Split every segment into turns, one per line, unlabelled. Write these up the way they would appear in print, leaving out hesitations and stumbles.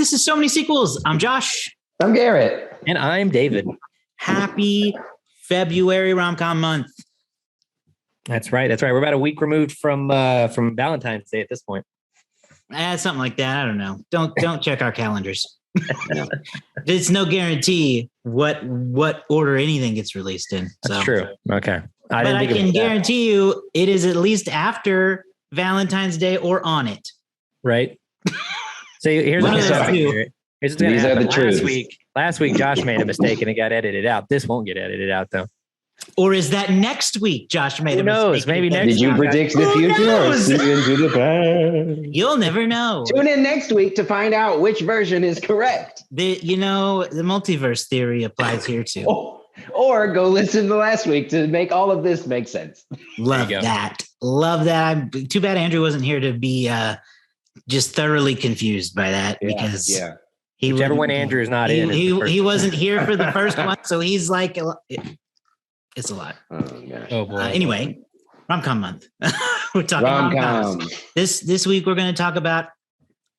this is So Many Sequels. I'm Josh.
I'm Garrett.
And I'm David.
Happy February rom-com month.
That's right. We're about a week removed from Valentine's Day at this point.
Something like that. I don't know. Don't check our calendars. No. There's no guarantee what order anything gets released in. So.
That's true. Okay.
I can guarantee you it is at least after Valentine's Day or on it.
Right. So here's what's going to happen. Last week, Josh made a mistake and it got edited out. This won't get edited out, though.
Or is that next week Josh made a mistake?
Who knows? Maybe next week.
Did you predict the future or see into the past?
You'll never know.
Tune in next week to find out which version is correct.
The multiverse theory applies here too.
Or go listen to last week to make all of this make sense.
Love that. Too bad Andrew wasn't here to be just thoroughly confused by that because
whichever one Andrew is not in.
He wasn't here for the first one, so he's like, it's a lot.
Oh gosh.
Oh boy.
Anyway, rom-com month. We're talking rom-coms. This week we're going to talk about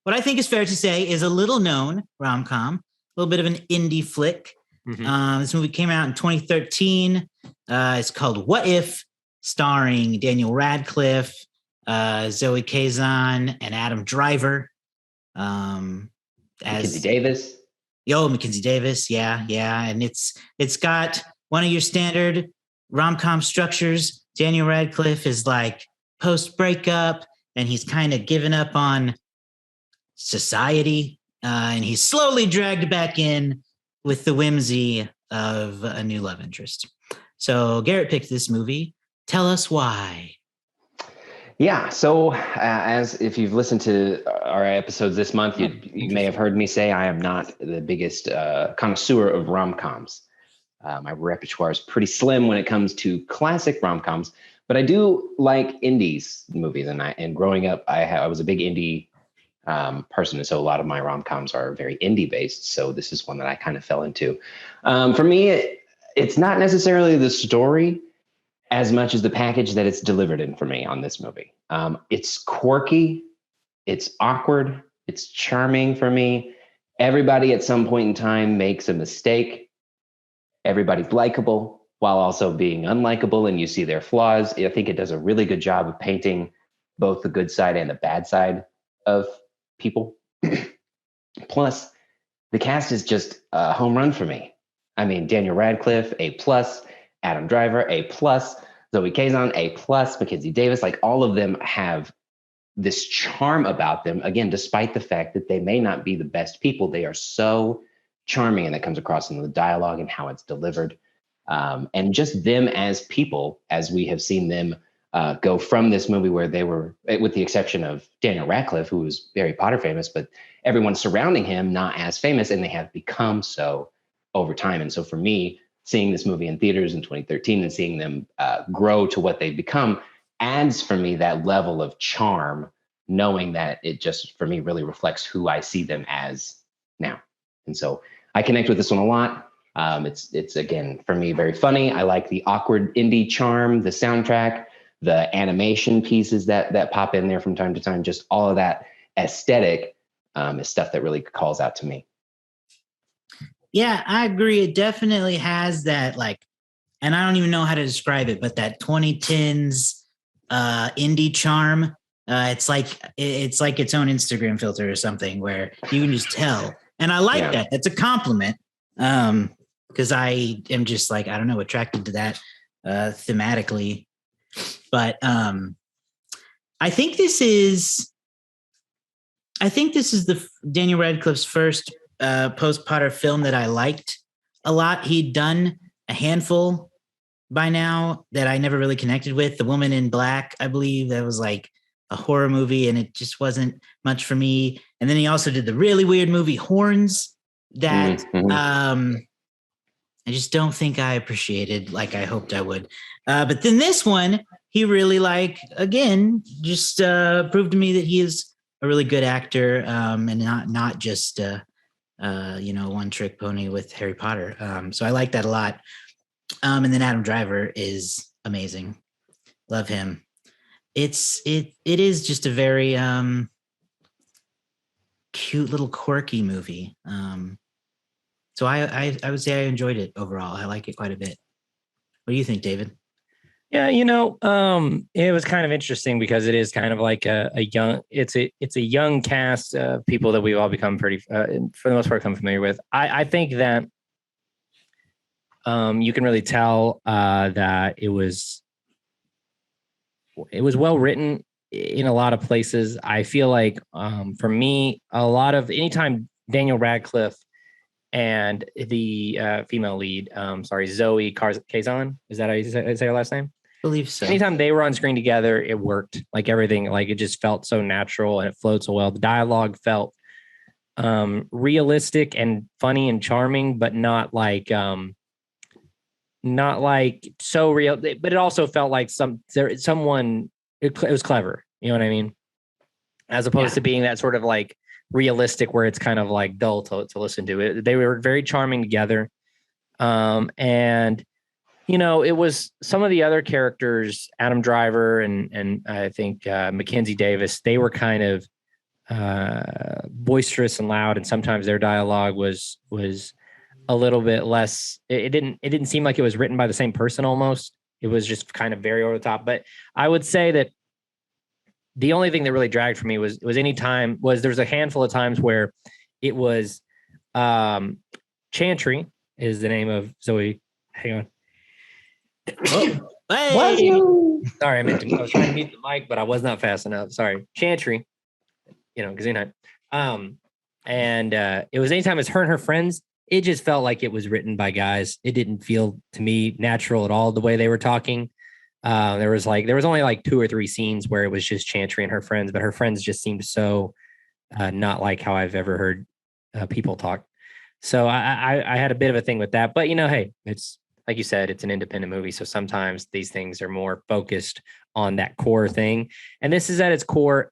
what I think is fair to say is a little known rom-com, a little bit of an indie flick. Mm-hmm. This movie came out in 2013. It's called What If, starring Daniel Radcliffe, Zoe Kazan, and Adam Driver.
Mackenzie Davis.
Mackenzie Davis. Yeah. And it's got one of your standard rom-com structures. Daniel Radcliffe is like post-breakup, and he's kind of given up on society, and he's slowly dragged back in with the whimsy of a new love interest. So Garrett picked this movie. Tell us why.
Yeah. So as if you've listened to our episodes this month, you may have heard me say I am not the biggest connoisseur of rom-coms. My repertoire is pretty slim when it comes to classic rom-coms, but I do like indies movies. And growing up, I was a big indie person. And so a lot of my rom-coms are very indie based. So this is one that I kind of fell into. For me, it's not necessarily the story as much as the package that it's delivered in for me on this movie. It's quirky, it's awkward, it's charming for me. Everybody at some point in time makes a mistake. Everybody's likable while also being unlikable, and you see their flaws. I think it does a really good job of painting both the good side and the bad side of people. Plus, the cast is just a home run for me. I mean, Daniel Radcliffe, A+, Adam Driver, A+, Zoe Kazan, A+, Mackenzie Davis, like all of them have this charm about them. Again, despite the fact that they may not be the best people, they are so charming, and that comes across in the dialogue and how it's delivered. And just them as people, as we have seen them go from this movie where they were, with the exception of Daniel Radcliffe, who was Harry Potter famous, but everyone surrounding him not as famous, and they have become so over time. And so for me, seeing this movie in theaters in 2013 and seeing them grow to what they've become adds for me that level of charm, knowing that it just, for me, really reflects who I see them as now. And so I connect with this one a lot. It's again, for me, very funny. I like the awkward indie charm, the soundtrack, the animation pieces that pop in there from time to time. Just all of that aesthetic is stuff that really calls out to me.
Yeah, I agree. It definitely has that, and I don't even know how to describe it, but that 2010s indie charm. It's like its own Instagram filter or something where you can just tell. And I like that. That's a compliment. Because I am just I don't know, attracted to that thematically. But I think this is the Daniel Radcliffe's first post-Potter film that I liked a lot. He'd done a handful by now that I never really connected with. The Woman in Black, I believe, that was like a horror movie, and it just wasn't much for me. And then he also did the really weird movie Horns that I just don't think I appreciated like I hoped I would. But then this one, he really again, just proved to me that he is a really good actor, and not just one trick pony with Harry Potter. So I like that a lot. And then Adam Driver is amazing. Love him. It is just a very cute little quirky movie. So I would say I enjoyed it overall. I like it quite a bit. What do you think, David?
Yeah, it was kind of interesting because it is kind of like a young, it's a young cast of people that we've all become pretty, for the most part, come familiar with. I think that you can really tell that it was well written in a lot of places. I feel like for me, a lot of anytime Daniel Radcliffe and the female lead, Zoe Kazan, is that how you say her last name?
I believe so.
Anytime they were on screen together, it worked. Like everything, like it just felt so natural and it flowed so well. The dialogue felt realistic and funny and charming, but not like so real. But it also felt like someone. It was clever. You know what I mean? As opposed to being that sort of like realistic where it's kind of like dull to listen to it. They were very charming together, and. It was some of the other characters, Adam Driver and I think Mackenzie Davis, they were kind of boisterous and loud, and sometimes their dialogue was a little bit less. It didn't seem like it was written by the same person almost. It was just kind of very over the top. But I would say that the only thing that really dragged for me was there's a handful of times where it was Chantry is the name of Zoe. Hang on.
Oh,
hey. Sorry, I was trying to mute the mic, but I was not fast enough. Sorry. Chantry, Kazan. And it was anytime it's her and her friends, it just felt like it was written by guys. It didn't feel to me natural at all the way they were talking. There was only like 2 or 3 scenes where it was just Chantry and her friends, but her friends just seemed so not like how I've ever heard people talk. So I had a bit of a thing with that, but hey, it's like you said, it's an independent movie. So sometimes these things are more focused on that core thing. And this is at its core.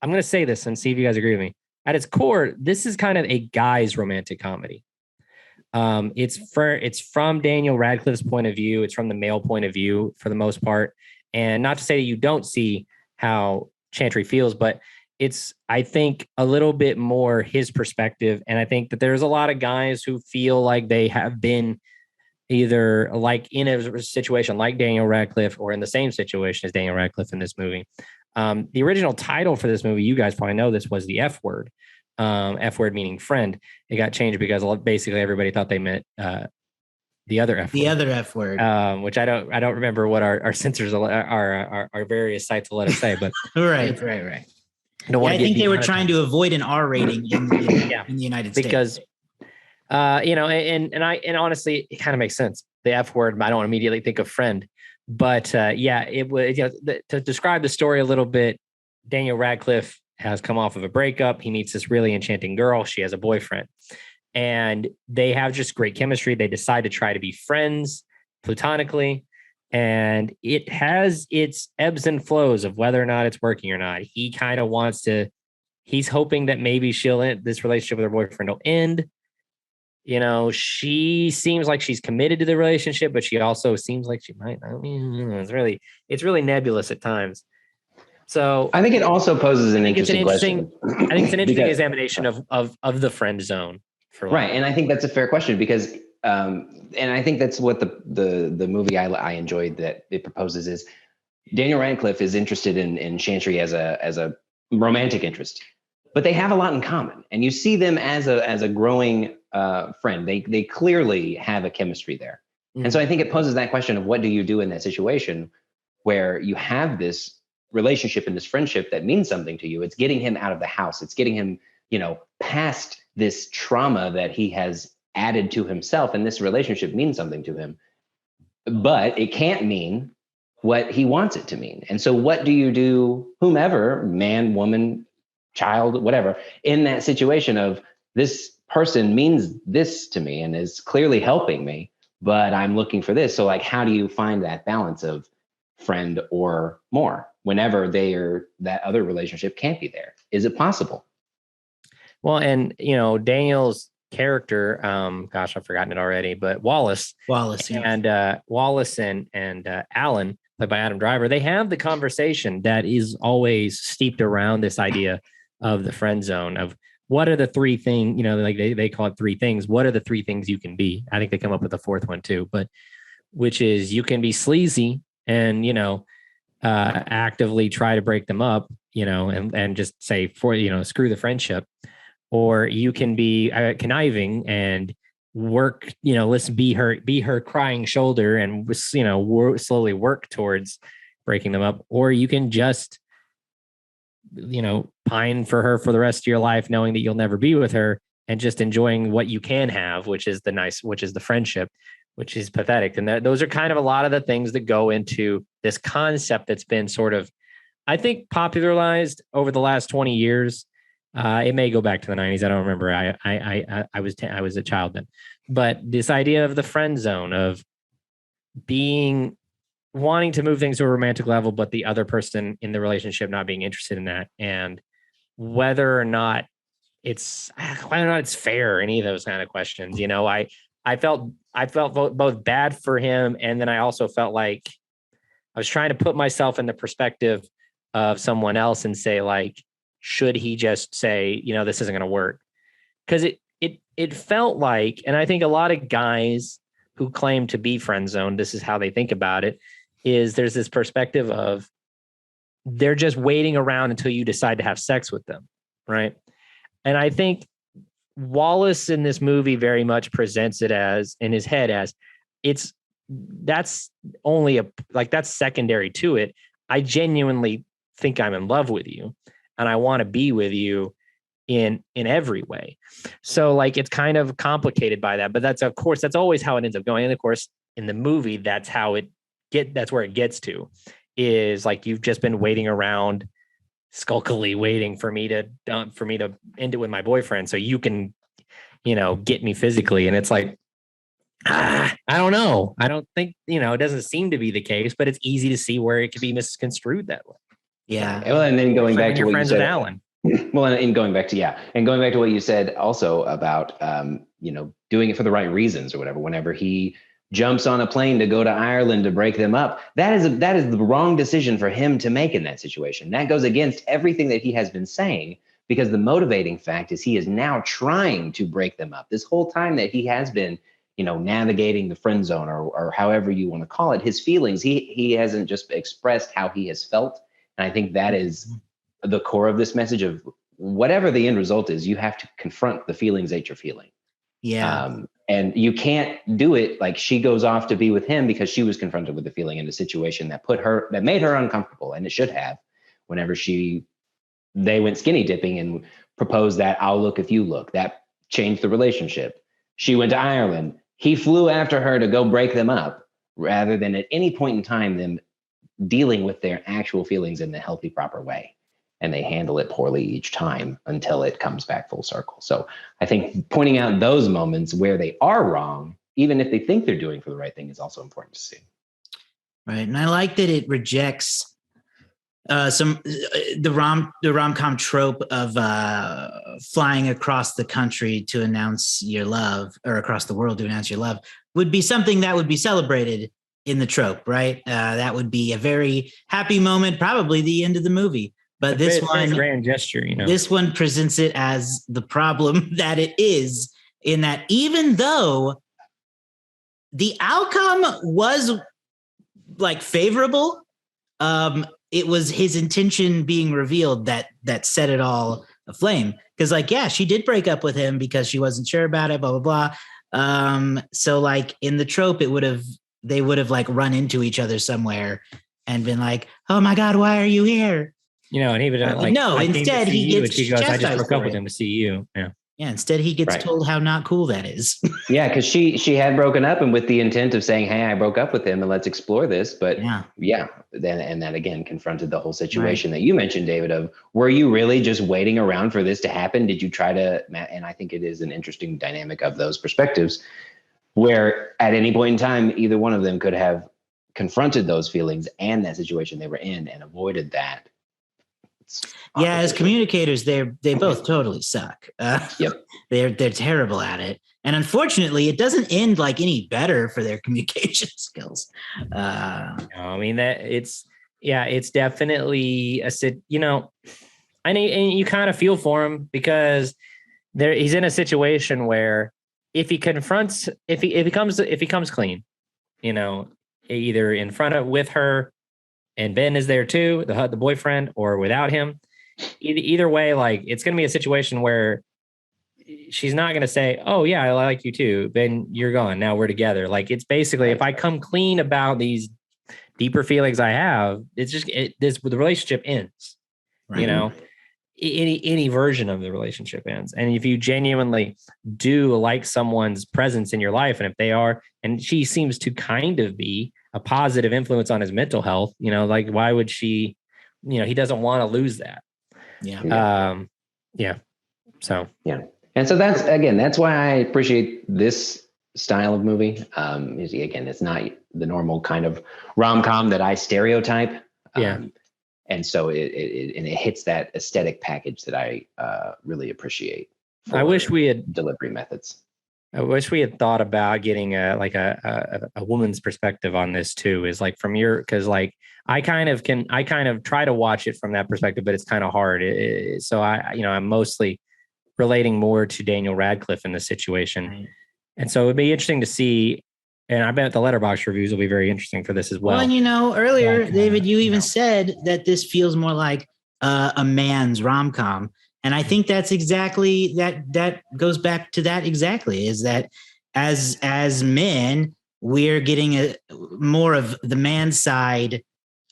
I'm going to say this and see if you guys agree with me. At its core, this is kind of a guy's romantic comedy. It's from Daniel Radcliffe's point of view. It's from the male point of view for the most part. And not to say that you don't see how Chantry feels, but it's, I think, a little bit more his perspective. And I think that there's a lot of guys who feel like they have been either like in a situation like Daniel Radcliffe or in the same situation as Daniel Radcliffe in this movie. The original title for this movie, you guys probably know this, was the F word. F word meaning friend. It got changed because basically everybody thought they meant the other F word.
The other F word.
Which I don't remember what our censors, our various sites will let us say, but
right. I think they were trying to avoid an R rating in the United States.
Because and honestly, it kind of makes sense. The F word, I don't immediately think of friend, but it was, to describe the story a little bit, Daniel Radcliffe has come off of a breakup. He meets this really enchanting girl. She has a boyfriend and they have just great chemistry. They decide to try to be friends platonically, and it has its ebbs and flows of whether or not it's working or not. He kind of he's hoping that maybe this relationship with her boyfriend will end. She seems like she's committed to the relationship, but she also seems like she might not. It's really nebulous at times. So
I think it also poses an interesting question.
I think it's an interesting examination of the friend zone.
Right. And I think that's a fair question because, and I think that's what the movie I enjoyed that it proposes is Daniel Radcliffe is interested in Chantry as a romantic interest, but they have a lot in common, and you see them as a growing friend. They clearly have a chemistry there. Mm-hmm. And so I think it poses that question of what do you do in that situation where you have this relationship and this friendship that means something to you. It's getting him out of the house. It's getting him, past this trauma that he has added to himself. And this relationship means something to him, but it can't mean what he wants it to mean. And so what do you do, whomever, man, woman, child, whatever, in that situation of this person means this to me and is clearly helping me, but I'm looking for this. So like, how do you find that balance of friend or more whenever that other relationship can't be there? Is it possible?
Well, and Daniel's character, gosh, I've forgotten it already, but Wallace,
yeah.
And Wallace and Alan, played by Adam Driver, they have the conversation that is always steeped around this idea of the friend zone of what are the three things, like they call it three things. What are the three things you can be? I think they come up with the fourth one too, but which is you can be sleazy and, actively try to break them up, and just say screw the friendship, or you can be conniving and work, let's be her crying shoulder and, slowly work towards breaking them up. Or you can just, pine for her for the rest of your life, knowing that you'll never be with her and just enjoying what you can have, which is the friendship, which is pathetic. And those are kind of a lot of the things that go into this concept that's been sort of, I think, popularized over the last 20 years. It may go back to the 90s. I don't remember. I was a child then, but this idea of the friend zone, of wanting to move things to a romantic level, but the other person in the relationship not being interested in that, and whether or not it's fair, any of those kind of questions. I felt both bad for him, and then I also felt like I was trying to put myself in the perspective of someone else and say, like, should he just say, this isn't going to work? Because it felt like, and I think a lot of guys who claim to be friend zoned, this is how they think about it, is there's this perspective of they're just waiting around until you decide to have sex with them, right? And I think Wallace in this movie very much presents it as, in his head, as that's secondary to it. I genuinely think I'm in love with you and I want to be with you in every way. So like, it's kind of complicated by that, but that's always how it ends up going. And of course, in the movie, that's where it gets to, is like, you've just been waiting around, skulkily waiting for me to end it with my boyfriend so you can, get me physically. And it's like, I don't know. I don't think, it doesn't seem to be the case, but it's easy to see where it could be misconstrued that way.
Yeah.
Well, and then going back to what you said,
Alan.
Well, and going back to what you said also about, doing it for the right reasons or whatever. Whenever he jumps on a plane to go to Ireland to break them up, that is the wrong decision for him to make in that situation. That goes against everything that he has been saying, because the motivating fact is he is now trying to break them up. This whole time that he has been, navigating the friend zone or however you want to call it, his feelings, he hasn't just expressed how he has felt. And I think that is the core of this message of whatever the end result is, you have to confront the feelings that you're feeling.
Yeah.
And you can't do it like she goes off to be with him because she was confronted with a feeling in a situation that made her uncomfortable. And it should have, whenever they went skinny dipping and proposed that I'll look if you look, that changed the relationship. She went to Ireland. He flew after her to go break them up, rather than at any point in time them dealing with their actual feelings in the healthy, proper way. And they handle it poorly each time until it comes back full circle. So I think pointing out those moments where they are wrong, even if they think they're doing for the right thing, is also important to see.
Right. And I like that it rejects the rom-com trope of flying across the country to announce your love, or across the world to announce your love, would be something that would be celebrated in the trope, right? That would be a very happy moment, probably the end of the movie. But this one,
grand gesture,
this one presents it as the problem that it is, in that even though the outcome was like favorable, it was his intention being revealed that set it all aflame. Because like, yeah, she did break up with him because she wasn't sure about it, blah, blah, blah. So like in the trope, they would have like run into each other somewhere and been like, oh my God, why are you here?
And he would like,
no, instead he gets,
she goes, I just broke up with him to see you. Yeah.
Yeah. Instead he gets told how not cool that is.
Yeah. Cause she had broken up and with the intent of saying, hey, I broke up with him and let's explore this. But then that again confronted the whole situation that you mentioned, David, of, were you really just waiting around for this to happen? Did you try to, and I think it is an interesting dynamic of those perspectives, where at any point in time, either one of them could have confronted those feelings and that situation they were in and avoided that.
Yeah, as communicators, they both totally suck.
Yep,
they're terrible at it, and unfortunately, it doesn't end like any better for their communication skills.
No, I mean that it's definitely a. and you kind of feel for him because he's in a situation where if he comes clean, you know, either in front of with her and Ben is there too, the boyfriend, or without him, either way, like it's going to be a situation where she's not going to say, "Oh yeah, I like you too, Ben, you're gone. Now we're together." Like it's basically, if I come clean about these deeper feelings I have, it's just the relationship ends. Right. You know, any version of the relationship ends. And if you genuinely do like someone's presence in your life, and if they are, and she seems to kind of be a positive influence on his mental health, you know, like why would she? You know, he doesn't want to lose that. Yeah. Yeah. So
yeah. And so that's why I appreciate this style of movie. Again, it's not the normal kind of rom-com that I stereotype.
Yeah.
And so it hits that aesthetic package that I really appreciate.
I wish we had
delivery methods.
I wish we had thought about getting a woman's perspective on this too, is like from because like I kind of try to watch it from that perspective, but it's kind of hard. So I'm mostly relating more to Daniel Radcliffe in this situation. Right. And so it'd be interesting to see, and I bet the Letterboxd reviews will be very interesting for this as well.
Well, and earlier, David, you even said that this feels more like a man's rom-com. And I think that's exactly that goes back to that exactly, is that as men, we're getting more of the man's side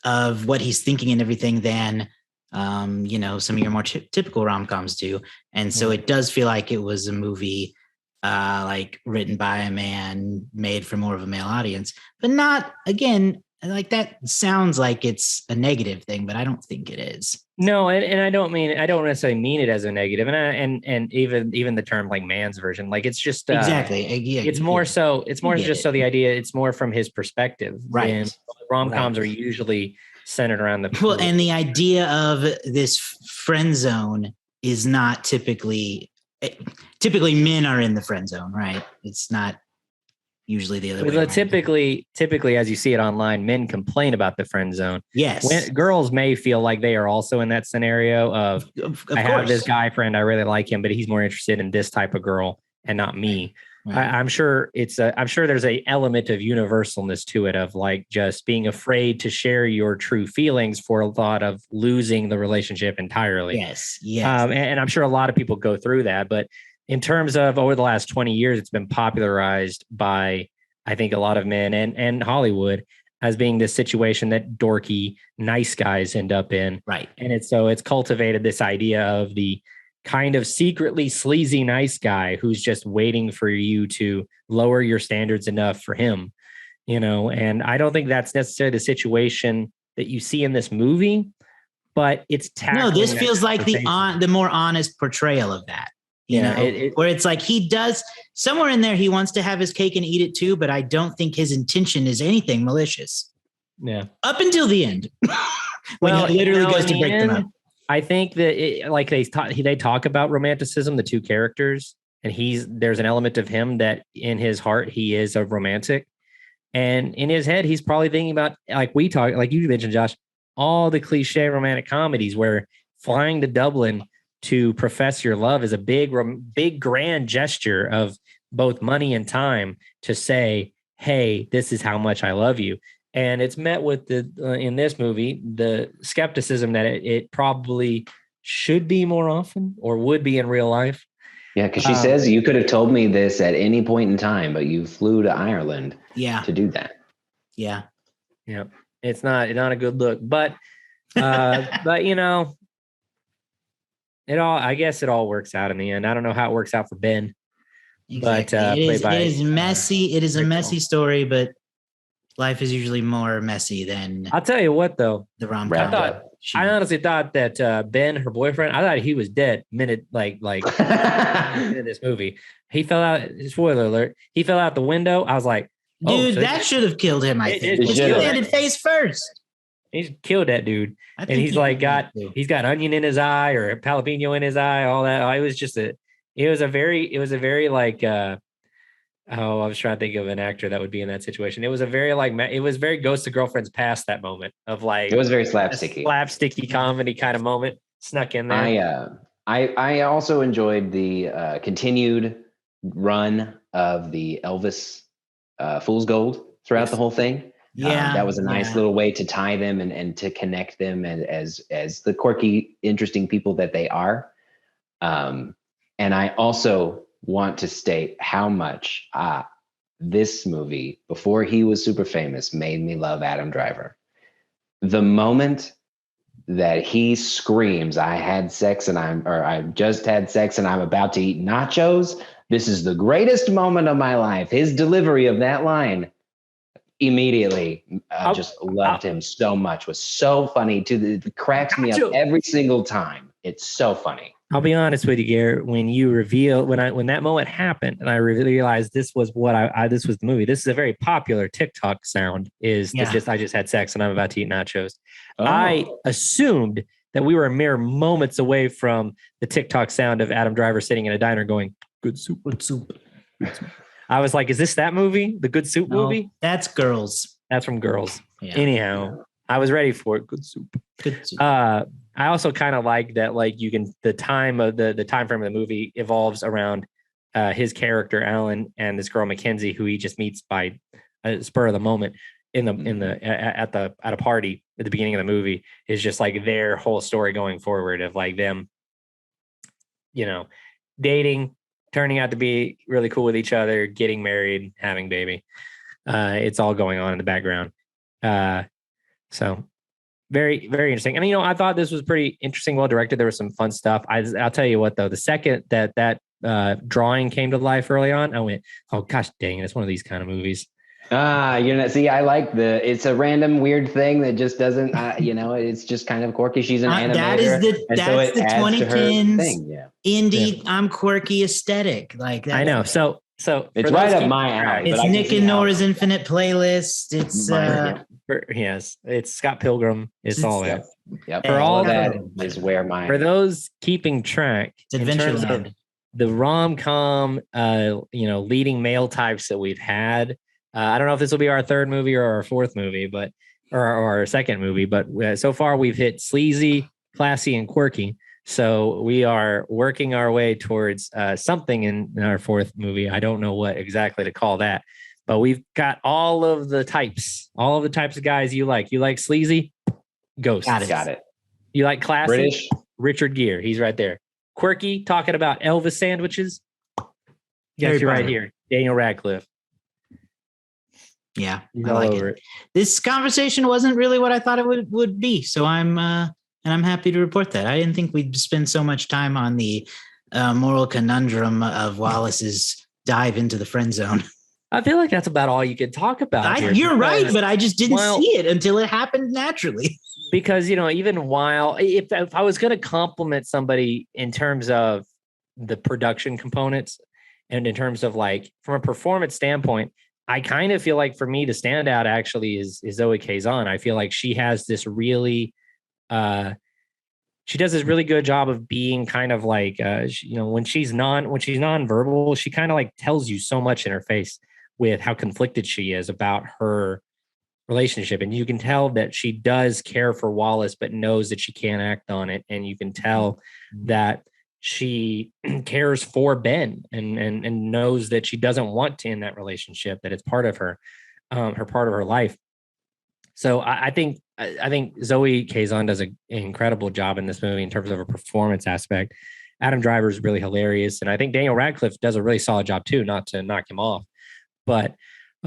of what he's thinking and everything than some of your more typical rom-coms do. And so it does feel like it was a movie like written by a man, made for more of a male audience, but not, again, like that sounds like it's a negative thing, but I don't think it is.
No, and I don't necessarily mean it as a negative, and even the term like man's version, like it's just
exactly.
It's more so the idea. It's more from his perspective,
right?
And rom-coms are usually centered around the
and the idea of this friend zone is not typically men are in the friend zone, right? It's not usually the other way around.
Typically, as you see it online, men complain about the friend zone.
Yes.
Girls may feel like they are also in that scenario of I have this guy friend, I really like him, but he's more interested in this type of girl and not me. Right. I'm sure there's a element of universalness to it, of like just being afraid to share your true feelings for a thought of losing the relationship entirely.
Yes.
And I'm sure a lot of people go through that, but in terms of over the last 20 years, it's been popularized by, I think, a lot of men and Hollywood as being this situation that dorky, nice guys end up in.
Right.
And it's cultivated this idea of the kind of secretly sleazy nice guy who's just waiting for you to lower your standards enough for him, and I don't think that's necessarily the situation that you see in this movie, but it's
no, this feels like the more honest portrayal of that. Where it's like he does somewhere in there, he wants to have his cake and eat it too, but I don't think his intention is anything malicious.
Yeah.
Up until the end. When he literally goes to break them up.
I think that they talk about romanticism, the two characters, and there's an element of him that in his heart, he is a romantic, and in his head, he's probably thinking about, like you mentioned, Josh, all the cliche romantic comedies where flying to Dublin to profess your love is a big grand gesture of both money and time to say, hey, this is how much I love you. And it's met with in this movie, the skepticism that it probably should be more often or would be in real life.
Yeah, because she says you could have told me this at any point in time, but you flew to Ireland to do that.
Yeah.
Yeah. It's not a good look, but I guess it all works out in the end. I don't know how it works out for Ben.
Exactly.
But
it is messy. It is a messy story, but life is usually more messy than.
I'll tell you what, though,
the rom-com.
I honestly thought that Ben, her boyfriend, I thought he was dead minute in this movie. He fell out. Spoiler alert! He fell out the window. I was like,
dude, that should have killed him. I think he landed face first.
He's killed that dude, and he's got onion in his eye or jalapeno in his eye. All that. It was a very like. I was trying to think of an actor that would be in that situation. It was a very it was very Ghost of Girlfriend's Past, that moment of like.
It was very slapsticky
comedy kind of moment. snuck in there.
I also enjoyed the continued run of the Elvis Fool's Gold throughout the whole thing.
Yeah,
that was a nice little way to tie them and to connect them as the quirky, interesting people that they are. And I also want to state how much this movie, before he was super famous, made me love Adam Driver. The moment that he screams, I just had sex and I'm about to eat nachos. This is the greatest moment of my life. His delivery of that line immediately just loved him so much. Was so funny. It cracks me up every single time. It's so funny.
I'll be honest with you, Garrett. When you reveal when that moment happened, and I realized this was what this was the movie. This is a very popular TikTok sound. I just had sex and I'm about to eat nachos. Oh. I assumed that we were a mere moments away from the TikTok sound of Adam Driver sitting in a diner going, "Good soup, good soup." I was like, "Is this that movie? The Good Soup movie?"
That's Girls.
That's from Girls. Yeah. Anyhow, I was ready for it. Good soup.
Good soup.
I also kind of like that, like the time frame of the movie evolves around his character Alan and this girl Mackenzie, who he just meets by a spur of the moment at a party at the beginning of the movie, is just like their whole story going forward of like them, dating, turning out to be really cool with each other, getting married, having baby. It's all going on in the background. So. Very, very interesting. And, I thought this was pretty interesting, well directed. There was some fun stuff. I'll tell you what, though, the second that drawing came to life early on, I went, oh, gosh, dang it. It's one of these kind of movies.
See, I like it's a random weird thing that just doesn't, it's just kind of quirky. She's an animator.
That's the 2010s indie,
Yeah.
I'm quirky aesthetic. Like that.
I know. So
it's right up my alley.
It's Nick and Nora's Infinite Playlist. It's
yes, it's Scott Pilgrim. It's all that.
Yep.
For all
that is where
for those keeping track,
it's Adventureland.
The rom-com, leading male types that we've had. I don't know if this will be our third movie or our fourth movie, or our second movie, but so far we've hit sleazy, classy, and quirky. So we are working our way towards something in our fourth movie. I don't know what exactly to call that, but we've got all of the types of guys you like. You like sleazy? Ghost.
Got it.
You like classy?
British?
Richard Gere. He's right there. Quirky, talking about Elvis sandwiches. Got you right here. Daniel Radcliffe.
Yeah, I like it. This conversation wasn't really what I thought it would be. So I'm happy to report that. I didn't think we'd spend so much time on the moral conundrum of Wallace's dive into the friend zone.
I feel like that's about all you could talk about.
You're right, but I just didn't see it until it happened naturally.
Because, even while if I was going to compliment somebody in terms of the production components and in terms of like from a performance standpoint, I kind of feel like for me, the standout actually is Zoe Kazan. I feel like she has this really, she does this really good job of being kind of like, when she's nonverbal, she kind of like tells you so much in her face with how conflicted she is about her relationship. And you can tell that she does care for Wallace, but knows that she can't act on it. And you can tell that she cares for Ben and knows that she doesn't want to end that relationship, that it's part of her part of her life. So I think Zoe Kazan does an incredible job in this movie in terms of a performance aspect. Adam Driver is really hilarious. And I think Daniel Radcliffe does a really solid job too, not to knock him off, but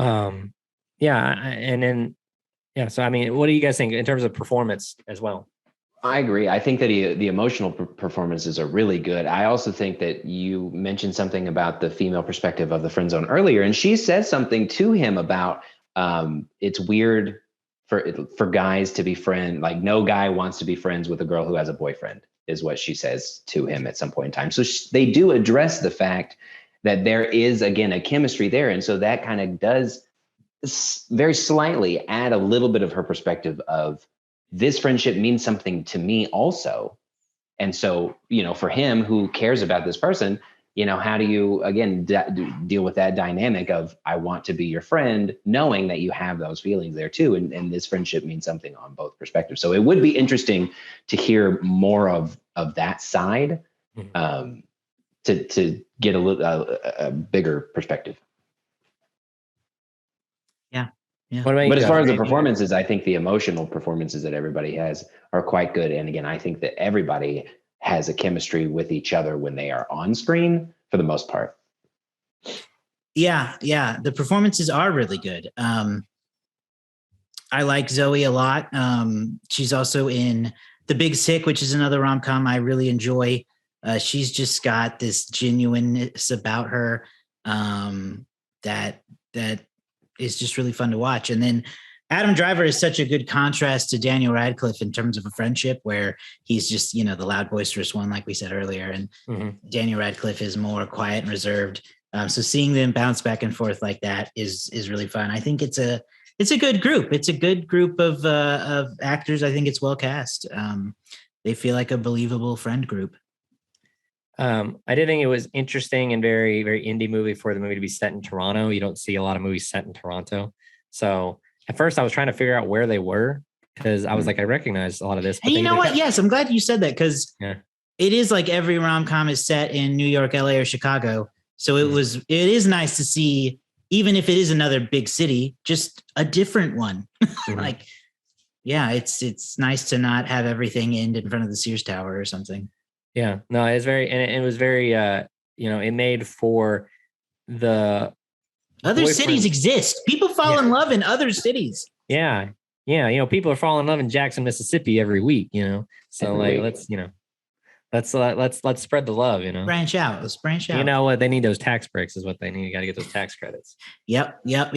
so I mean, what do you guys think in terms of performance as well?
I agree. I think that the emotional performances are really good. I also think that you mentioned something about the female perspective of the friend zone earlier, and she says something to him about it's weird for guys to be like no guy wants to be friends with a girl who has a boyfriend, is what she says to him at some point in time. So they do address the fact that there is, again, a chemistry there. And so that kind of does very slightly add a little bit of her perspective of this friendship means something to me also. And so, for him who cares about this person, how do you, again, deal with that dynamic of, I want to be your friend, knowing that you have those feelings there too. And this friendship means something on both perspectives. So it would be interesting to hear more of that side, to get a bigger perspective.
Yeah.
What about
But
you
as far as the
guys?
performances, I think the emotional performances that everybody has are quite good. And again, I think that everybody has a chemistry with each other when they are on screen for the most part.
Yeah. The performances are really good. I like Zoe a lot. She's also in The Big Sick, which is another rom-com I really enjoy. She's just got this genuineness about her that is just really fun to watch. And then Adam Driver is such a good contrast to Daniel Radcliffe in terms of a friendship, where he's just, the loud, boisterous one, like we said earlier. And Daniel Radcliffe is more quiet and reserved. So seeing them bounce back and forth like that is really fun. I think it's a good group. It's a good group of actors. I think it's well cast. They feel like a believable friend group.
I did think it was interesting and very, very indie movie for the movie to be set in Toronto. You don't see a lot of movies set in Toronto. So at first I was trying to figure out where they were, because I was like, I recognize a lot of this.
And you know what? Yes, I'm glad you said that, because it is like every rom-com is set in New York, LA, or Chicago. So it is nice to see, even if it is another big city, just a different one. Like, yeah, it's nice to not have everything end in front of the Sears Tower or something.
Yeah, no, it's very, and it was very, it made for the
other cities exist. People fall in love in other cities.
Yeah. People are falling in love in Jackson, Mississippi every week. So let's spread the love.
Branch out. Let's branch out.
You know what? They need those tax breaks. Is what they need. You got to get those tax credits.
Yep. All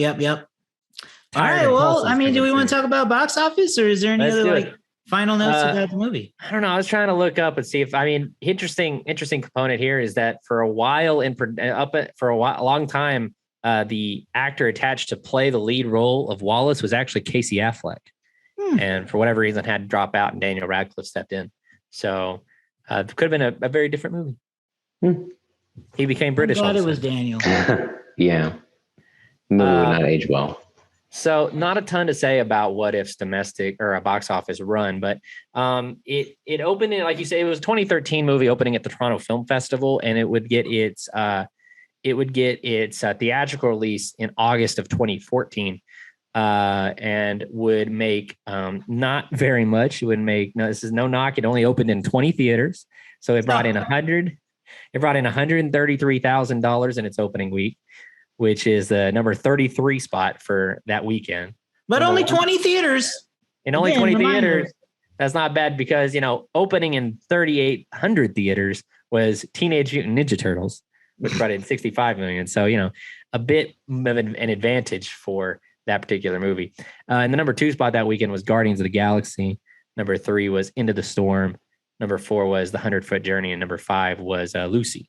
right. Well, I mean, do we want to talk about box office, or is there any other final notes about the movie?
I don't know. I was trying to look up and see if, interesting component here is that for a while a long time, the actor attached to play the lead role of Wallace was actually Casey Affleck, and for whatever reason had to drop out, and Daniel Radcliffe stepped in. So it could have been a very different movie. He became British.
I thought it was Daniel.
Yeah, movie would not age well.
So not a ton to say about What If's domestic or a box office run, but it opened in, like you say, it was a 2013 movie opening at the Toronto Film Festival, and it would get its theatrical release in August of 2014, and would make not very much. It would make, no, this is no knock. It only opened in 20 theaters, so it brought in $133,000 in its opening week, which is the number 33 spot for that weekend.
But only 20 theaters.
And only 20 theaters. That's not bad, because, opening in 3,800 theaters was Teenage Mutant Ninja Turtles, which brought in 65 million. So, a bit of an advantage for that particular movie. And the number 2 spot that weekend was Guardians of the Galaxy. Number 3 was Into the Storm. Number 4 was The 100-Foot Journey. And number 5 was Lucy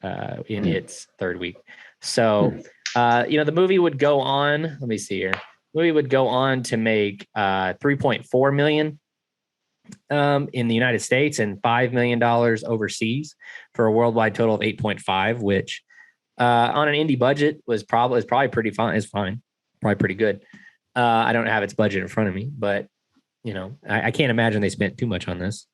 in its third week. So, the movie would go on. Let me see here. The movie would go on to make $3.4 million in the United States and $5 million overseas, for a worldwide total of 8.5, which on an indie budget is probably pretty fine. It's fine, probably pretty good. I don't have its budget in front of me, but I can't imagine they spent too much on this.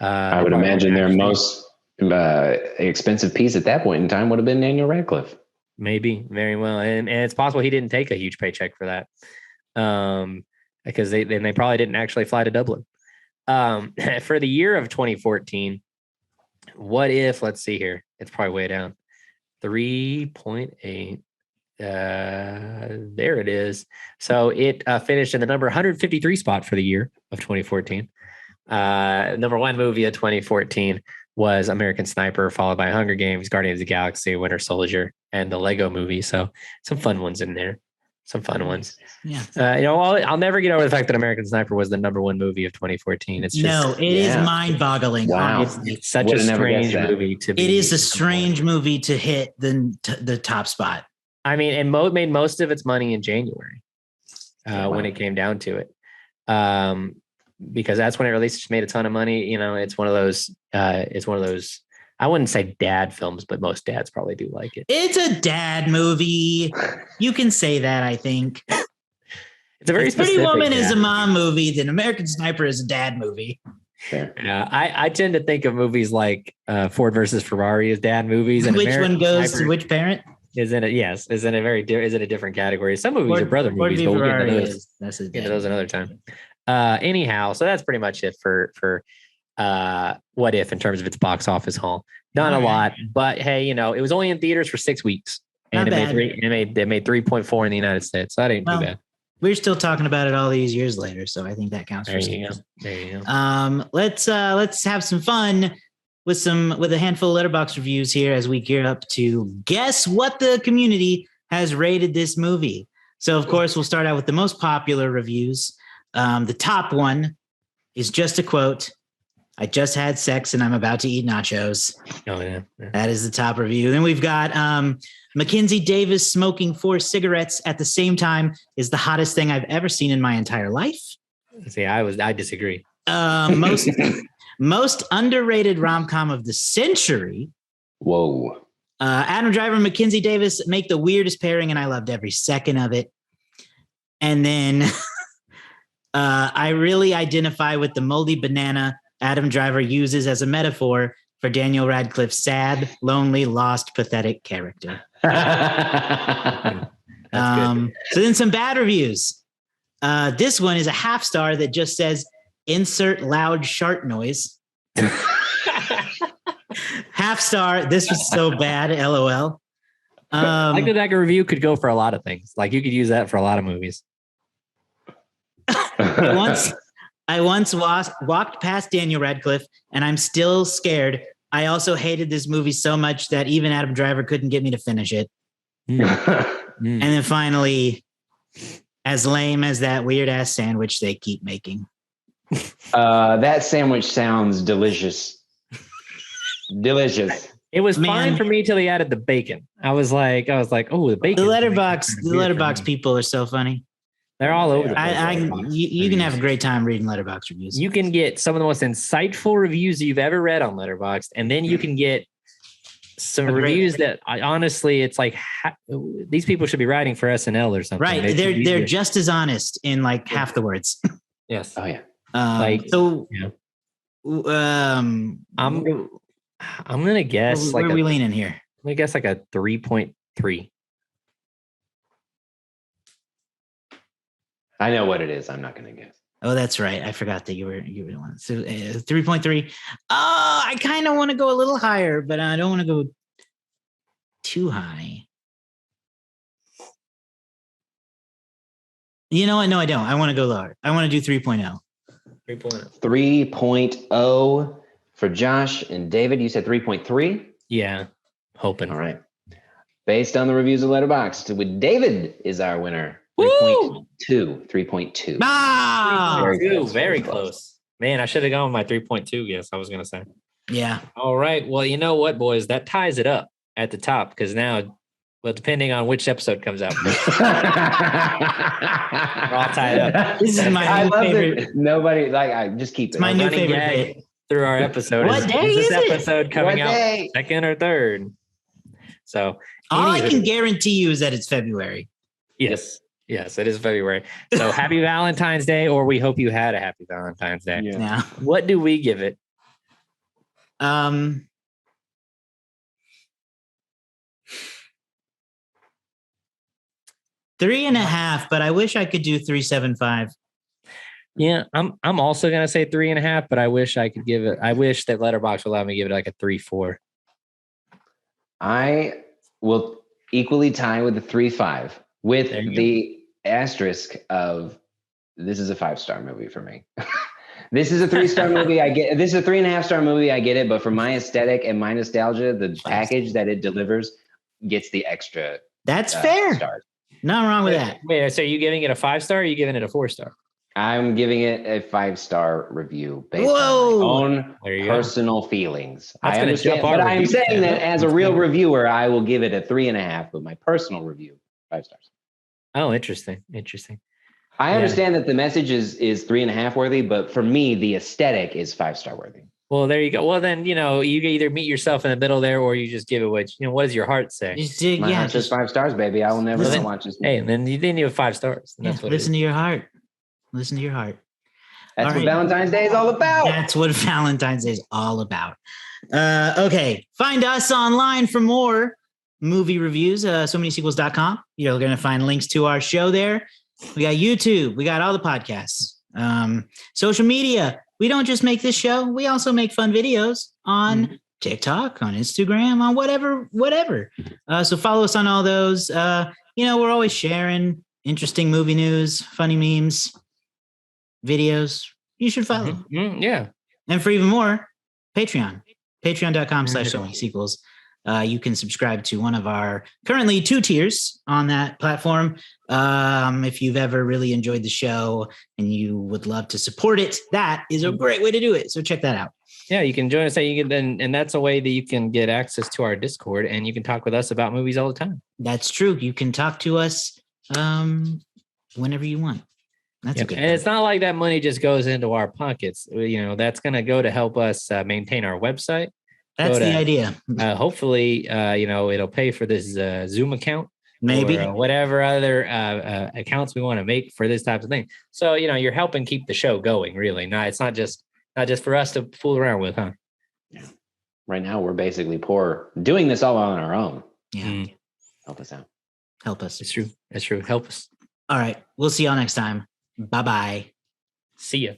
I would imagine their most expensive piece at that point in time would have been Daniel Radcliffe.
Maybe, very well, and it's possible he didn't take a huge paycheck for that, because they probably didn't actually fly to Dublin. For the year of 2014, What If? Let's see here. It's probably way down. 3.8. There it is. So it finished in the number 153 spot for the year of 2014. Number 1 movie of 2014 was American Sniper, followed by Hunger Games, Guardians of the Galaxy, Winter Soldier, and the Lego Movie. So some fun ones in there. Some fun ones.
Yeah.
I'll never get over the fact that American Sniper was the number 1 movie of 2014. It's just,
it is mind-boggling.
Wow.
It's such a strange movie to be.
It is a strange movie to hit the top spot.
I mean, and made most of its money in January when it came down to it. Because that's when it released. Just made a ton of money. It's one of those I wouldn't say dad films, but most dads probably do like it.
It's a dad movie. You can say that, I think.
It's a very
if Pretty
specific
Woman
dad
is a mom
movie.
movie, then American Sniper is a dad movie.
Fair.
Yeah, I tend to think of movies like Ford versus Ferrari as dad movies, and
Which
American
one goes
Sniper
to which parent?
is in a different category. Some movies are brother movies, but we'll get into those.
That's a
Get into those another time. Anyhow, so that's pretty much it for What If in terms of its box office haul. Not a lot, but hey, it was only in theaters for 6 weeks, and it made 3.4 in the United States. So that ain't too bad.
We're still talking about it all these years later, so I think that counts for something.
There you go.
Let's have some fun with a handful of Letterboxd reviews here as we gear up to guess what the community has rated this movie. So, of course, we'll start out with the most popular reviews. The top one is just a quote. I just had sex and I'm about to eat nachos.
Oh, yeah.
That is the top review. Then we've got Mackenzie Davis smoking 4 cigarettes at the same time is the hottest thing I've ever seen in my entire life.
See, I disagree.
Most underrated rom-com of the century.
Whoa.
Adam Driver and Mackenzie Davis make the weirdest pairing, and I loved every second of it. And then I really identify with the moldy banana Adam Driver uses as a metaphor for Daniel Radcliffe's sad, lonely, lost, pathetic character. So then some bad reviews. This one is a half star that just says, insert loud shart noise. Half star. This was so bad. LOL.
Like that review could go for a lot of things. Like you could use that for a lot of movies. I once walked past Daniel Radcliffe and I'm still scared. I also hated this movie so much that even Adam Driver couldn't get me to finish it. And then finally, as lame as that weird ass sandwich they keep making.
That sandwich sounds delicious. Delicious.
It was fine for me till he added the bacon. I was like, oh, the bacon.
The Letterboxd people are so funny.
They're all over.
You can have a great time reading Letterboxd reviews.
You can get some of the most insightful reviews you've ever read on Letterboxd, and then you can get some reviews that honestly, it's like these people should be writing for SNL or something.
Right? They're just as honest in like half the words.
Yes.
Oh yeah.
I'm gonna guess
where are we leaning here?
I'm gonna guess like a 3.3.
I know what it is. I'm not going to guess.
Oh, that's right. I forgot that you were the one. So 3.3. I kind of want to go a little higher, but I don't want to go too high. You know what? No, I don't. I want to go lower. I want to do 3.0.
3.0 for Josh and David. You said 3.3?
Yeah. Hoping.
All right. Based on the reviews of Letterboxd, with David is our winner. 3.2.
Ah,
very close. Man, I should have gone with my 3.2 guess. I was going to say.
Yeah.
All right. Well, you know what, boys? That ties it up at the top because now, well, depending on which episode comes out, we're all tied up.
This is my new favorite.
Nobody I just keep it.
It's my new favorite bit
through our episode.
What day is
this
it?
episode coming out second or third? So
all I can guarantee you is that it's February.
Yes. Yes, it is February. So happy Valentine's Day, or we hope you had a happy Valentine's Day.
Yeah.
What do we give it?
3.5, but I wish I could do 3.75.
Yeah, I'm also gonna say 3.5, but I wish I could give it. I wish that Letterboxd would allow me to give it like a 3.4.
I will equally tie with the 3.5 with the asterisk of this is a 5-star movie for me. This is a 3-star movie. I get this is a 3.5-star movie. I get it, but for my aesthetic and my nostalgia, the package that it delivers gets the extra.
That's fair.
Stars.
Nothing wrong with that.
Wait, so are you giving it a 5-star? Or are you giving it a 4-star?
I'm giving it a 5-star review based on my own personal feelings. I understand, but I'm saying that as a real reviewer, I will give it a 3.5. But my personal review, 5 stars.
Oh, interesting.
I understand that the message is 3.5 worthy, but for me, the aesthetic is 5-star worthy.
Well, there you go. Well, then, you can either meet yourself in the middle there, or you just give it what does your heart say?
My heart says 5 stars, baby. I will never not watch this movie.
Hey, then you have 5 stars. And that's what
listen to your heart. Listen to your heart.
That's what Valentine's Day is all about.
That's what Valentine's Day is all about. Okay. Find us online for more movie reviews. SoManySequels.com. You're going to find links to our show there. We got YouTube. We got all the podcasts. Social media. We don't just make this show. We also make fun videos on TikTok, on Instagram, on whatever. So follow us on all those. We're always sharing interesting movie news, funny memes, videos. You should follow.
Yeah.
And for even more, patreon.com/SoManySequels. You can subscribe to one of our currently 2 tiers on that platform. If you've ever really enjoyed the show and you would love to support it, that is a great way to do it. So check that out.
Yeah, you can join us. And that's a way that you can get access to our Discord, and you can talk with us about movies all the time.
That's true. You can talk to us whenever you want. That's a good
and it's not like that money just goes into our pockets. That's going to go to help us maintain our website.
That's the idea.
Hopefully, it'll pay for this Zoom account,
maybe,
or whatever other accounts we want to make for this type of thing. So you're helping keep the show going. Really, it's not just for us to fool around with, huh?
Yeah. Right now, we're basically poor, doing this all on our own.
Yeah.
Help us out.
Help us.
It's true. That's true. Help us.
All right. We'll see y'all next time. Bye-bye.
See ya.